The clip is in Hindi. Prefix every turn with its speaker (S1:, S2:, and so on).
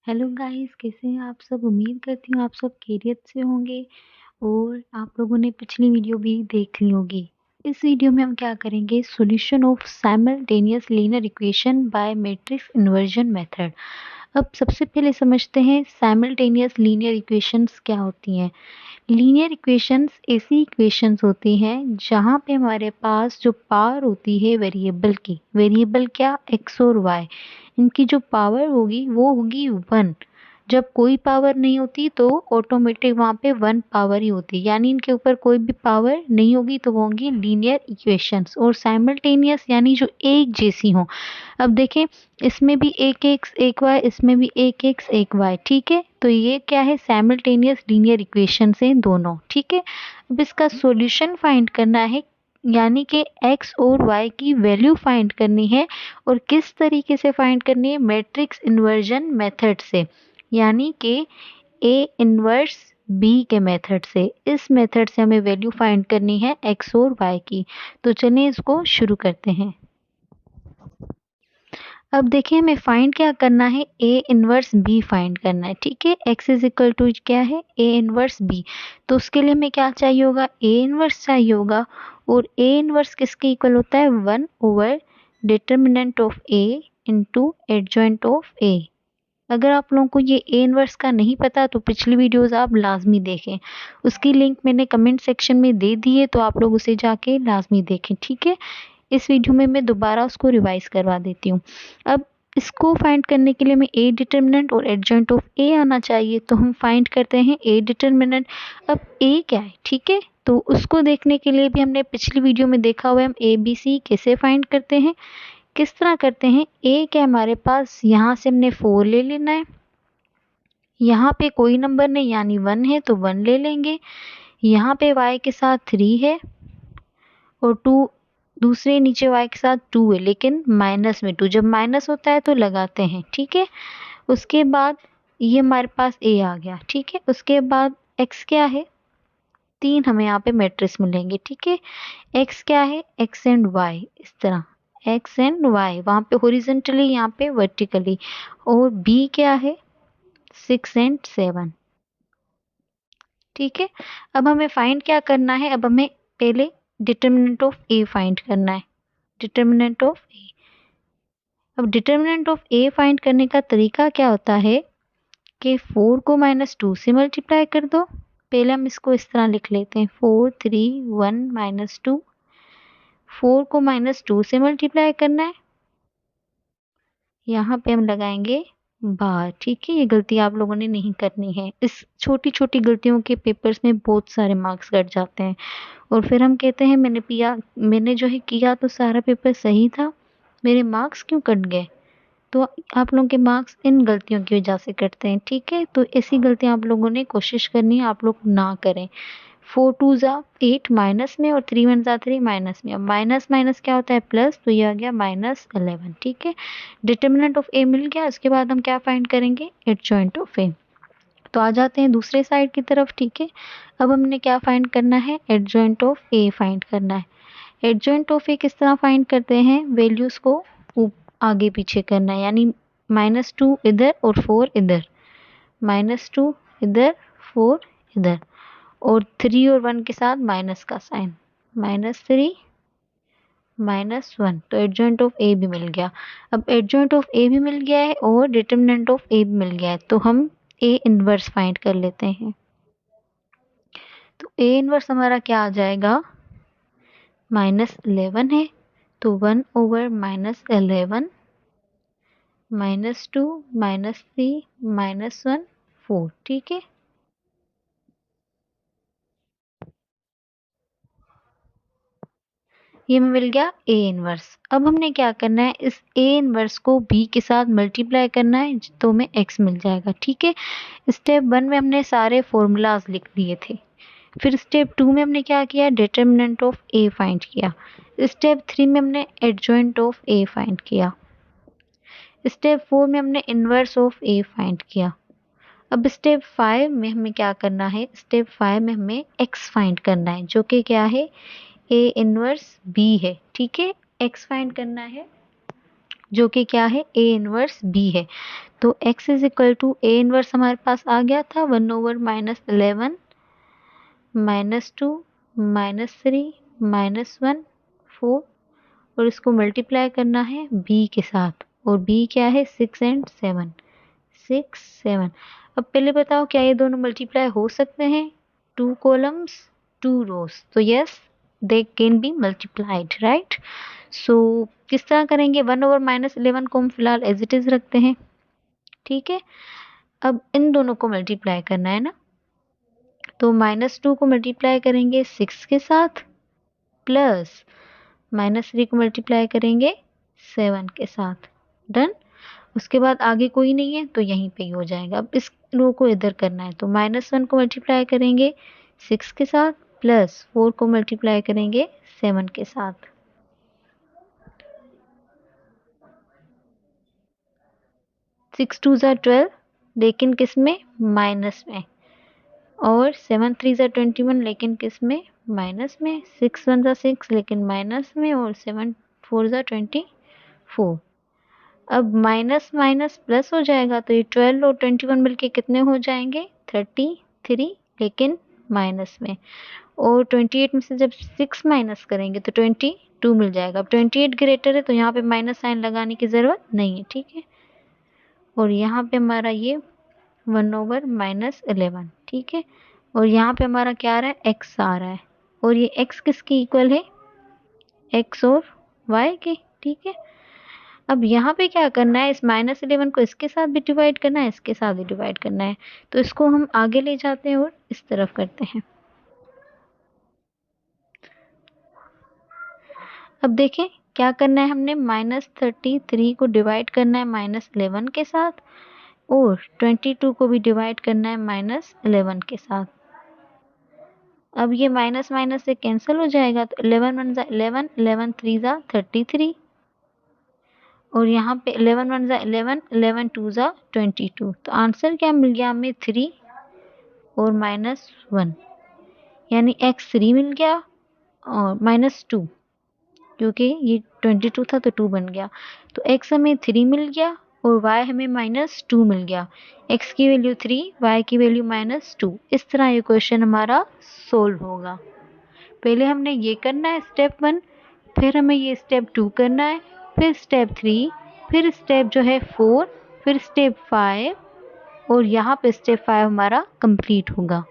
S1: हेलो गाइस, कैसे हैं आप सब? उम्मीद करती हूँ आप सब खैरियत से होंगे और आप लोगों ने पिछली वीडियो भी देख ली होगी। इस वीडियो में हम क्या करेंगे? Solution of simultaneous linear equation by matrix inversion method. अब सबसे पहले समझते हैं साइमल्टेनियस लीनियर इक्वेशंस क्या होती हैं। लीनियर इक्वेशंस ऐसी इक्वेशंस होती हैं जहाँ पे हमारे पास जो पावर होती है वेरिएबल की, वेरिएबल क्या, एक्स और वाई, इनकी जो पावर होगी वो होगी 1। जब कोई पावर नहीं होती तो ऑटोमेटिक वहाँ पे 1 पावर ही होती है, यानी इनके ऊपर कोई भी पावर नहीं होगी तो वो होंगी लीनियर इक्वेशंस। और साइमल्टेनियस यानी जो एक जैसी हो। अब देखें, इसमें भी एक एक्स एक वाई, इसमें भी एक एक्स एक वाई, ठीक है। तो ये क्या है? साइमल्टेनियस लीनियर इक्वेशन से दोनों, ठीक है। अब इसका सॉल्यूशन फाइंड करना है, यानी कि x और y की वैल्यू फाइंड करनी है। और किस तरीके से फाइंड करनी है? मैट्रिक्स इन्वर्जन मेथड से, यानी कि A इनवर्स B के मेथड से। इस मेथड से हमें वैल्यू फाइंड करनी है x और y की। तो चलिए इसको शुरू करते हैं। अब देखिए, हमें फाइंड क्या करना है? A इनवर्स B फाइंड करना है, ठीक है। x इज इक्वल टू क्या है? A inverse B। तो उसके लिए हमें क्या चाहिए होगा? A इनवर्स चाहिए होगा। और A इनवर्स किसके इक्वल होता है? 1 over determinant of A into adjoint of A। अगर आप लोगों को ये A इनवर्स का नहीं पता तो पिछली वीडियोस आप लाजमी देखें, उसकी लिंक मैंने कमेंट सेक्शन में दे दी है, तो आप लोग उसे जाके लाजमी देखें, ठीक है। इस वीडियो में मैं दोबारा उसको रिवाइज करवा देती हूँ। अब इसको फाइंड करने के लिए हमें A डिटर्मिनेंट और एडजॉइंट ऑफ A आना चाहिए, तो हम फाइंड करते हैं A डिटर्मिनेंट। अब A क्या है, ठीक है। तो उसको देखने के लिए भी हमने पिछली वीडियो में देखा हुआ है, हम ABC कैसे फाइंड करते हैं, किस तरह करते हैं। A क्या हमारे पास, यहाँ से हमने 4 ले लेना है, यहाँ पे कोई नंबर नहीं यानी 1 है तो 1 ले लेंगे। यहाँ पे y के साथ 3 है और 2, दूसरे नीचे y के साथ 2 है, लेकिन माइनस में 2, जब माइनस होता है तो लगाते हैं, ठीक है। उसके बाद ये हमारे पास a आ गया, ठीक है। उसके बाद x क्या है? 3 हमें यहाँ पे मैट्रिक्स मिलेंगे, ठीक है। x क्या है? x एंड y, इस तरह x एंड y, वहाँ पे हॉरिजॉन्टली, यहाँ पे वर्टिकली। और b क्या है? 6 एंड 7, ठीक है। अब हमें फाइंड क्या करना है? अब हमें पहले डिटर्मिनेंट ऑफ ए फाइंड करना है, डिटर्मिनेंट ऑफ ए। अब डिटर्मिनेंट ऑफ ए फाइंड करने का तरीका क्या होता है कि 4 को -2 से मल्टीप्लाई कर दो। पहले हम इसको इस तरह लिख लेते हैं, 4 3 1 -2। 4 को -2 से मल्टीप्लाई करना है, यहाँ पे हम लगाएंगे बार, ठीक है। ये गलती आप लोगों ने नहीं करनी है, इस छोटी छोटी गलतियों के पेपर्स में बहुत सारे मार्क्स कट जाते हैं। और फिर हम कहते हैं मैंने जो है किया तो सारा पेपर सही था, मेरे मार्क्स क्यों कट गए? तो आप लोगों के मार्क्स इन गलतियों की वजह से कटते हैं, ठीक है। तो ऐसी गलतियां आप लोगों ने कोशिश करनी है आप लोग ना करें। 4 2 ज़ा 8 माइनस में और 3 1 ज़ा 3 माइनस में। अब माइनस माइनस क्या होता है? प्लस, तो ये आ गया -11, ठीक है। डिटर्मिनेंट ऑफ ए मिल गया। इसके बाद हम क्या फाइंड करेंगे? एडजॉइंट ऑफ ए। तो आ जाते हैं दूसरे साइड की तरफ, ठीक है। अब हमने क्या फाइंड करना है? एडजॉइंट ऑफ ए फाइंड करना है। एडजॉइंट ऑफ ए किस तरह फाइंड करते हैं? वैल्यूज को आगे पीछे करना है, यानी -2 इधर और 4 इधर, -2 इधर 4 इधर, और 3 और 1 के साथ माइनस का साइन, -3 -1। तो एडजॉइंट ऑफ ए भी मिल गया। अब एडजॉइंट ऑफ ए भी मिल गया है और डिटर्मिनेंट ऑफ ए भी मिल गया है, तो हम ए इनवर्स फाइंड कर लेते हैं। तो ए इनवर्स हमारा क्या आ जाएगा? -11 है तो 1 ओवर -11, -2 -3 -1 4, ठीक है। ये हमें मिल गया ए इनवर्स। अब हमने क्या करना है? इस ए इनवर्स को बी के साथ मल्टीप्लाई करना है, तो हमें एक्स मिल जाएगा, ठीक है। स्टेप 1 में हमने सारे फॉर्मूलाज लिख दिए थे। फिर स्टेप 2 में हमने क्या किया? डिटर्मिनेंट ऑफ ए फाइंड किया। स्टेप 3 में हमने एडजॉइंट ऑफ ए फाइंड किया। स्टेप 4 में हमने इनवर्स ऑफ ए फाइंड किया। अब स्टेप 5 में हमें क्या करना है? स्टेप 5 में हमें एक्स फाइंड करना है, जो कि क्या है? ए इनवर्स बी है, ठीक है। एक्स फाइंड करना है जो कि क्या है, A इनवर्स B है। तो x is equal to A inverse हमारे पास आ गया था 1/-11 -2 -3 -1 4, और इसको मल्टीप्लाई करना है B के साथ, और B क्या है 6 and 7, 6 7। अब पहले बताओ क्या ये दोनों मल्टीप्लाई हो सकते हैं, 2 कॉलम्स 2 रोज, तो yes they can be multiplied, right. So किस तरह करेंगे, 1/-11 को हम फिलहाल एज इट इज रखते हैं, ठीक है। अब इन दोनों को मल्टीप्लाई करना है ना, तो -2 को मल्टीप्लाई करेंगे 6 के साथ, प्लस -3 को मल्टीप्लाई करेंगे 7 के साथ, डन। उसके बाद आगे कोई नहीं है तो यहीं पे ही हो जाएगा। अब इस रो को इधर करना है, तो -1 को मल्टीप्लाई करेंगे 6 के साथ, प्लस 4 को मल्टीप्लाई करेंगे 7 के साथ। 6 2 ज़ा 12, लेकिन किस में, माइनस में, और 7 3 ज़ा 21, लेकिन किस में, माइनस में। 6 1 ज़ा 6, लेकिन माइनस में, और 7 4 ज़ा 24। अब माइनस माइनस प्लस हो जाएगा, तो ये 12 और 21 मिलके कितने हो जाएंगे, 33, लेकिन माइनस में। और 28 में से जब 6 माइनस करेंगे तो 22 मिल जाएगा। अब 28 ग्रेटर है तो यहाँ पे माइनस साइन लगाने की ज़रूरत नहीं है, ठीक है। और यहाँ पे हमारा ये 1/-11, ठीक है। और यहाँ पे हमारा क्या आ रहा है, x आ रहा है, और ये x किसके इक्वल है, x और y के, ठीक है। अब यहाँ पे क्या करना है, इस -11 को इसके साथ भी डिवाइड करना है, इसके साथ भी डिवाइड करना है, तो इसको हम आगे ले जाते हैं और इस तरफ करते हैं। अब देखें क्या करना है, हमने -33 को डिवाइड करना है -11 के साथ, और 22 को भी डिवाइड करना है -11 के साथ। अब ये माइनस माइनस से कैंसिल हो जाएगा, तो 11 1 ज़ा 11, 11 3 ज़ा 33, और यहाँ पे 11 1 ज़ा 11, 11 2 ज़ा 22। तो आंसर क्या मिल गया हमें, 3 और -1, यानी x 3 मिल गया, और -2, क्योंकि ये 22 था तो 2 बन गया, तो x हमें 3 मिल गया, और y हमें -2 मिल गया। x की वैल्यू 3, y की वैल्यू -2। इस तरह ये क्वेश्चन हमारा सोल्व होगा। पहले हमने ये करना है स्टेप 1, फिर हमें ये स्टेप 2 करना है, फिर स्टेप 3, फिर स्टेप जो है 4, फिर स्टेप 5, और यहाँ पे स्टेप 5 हमारा कंप्लीट होगा।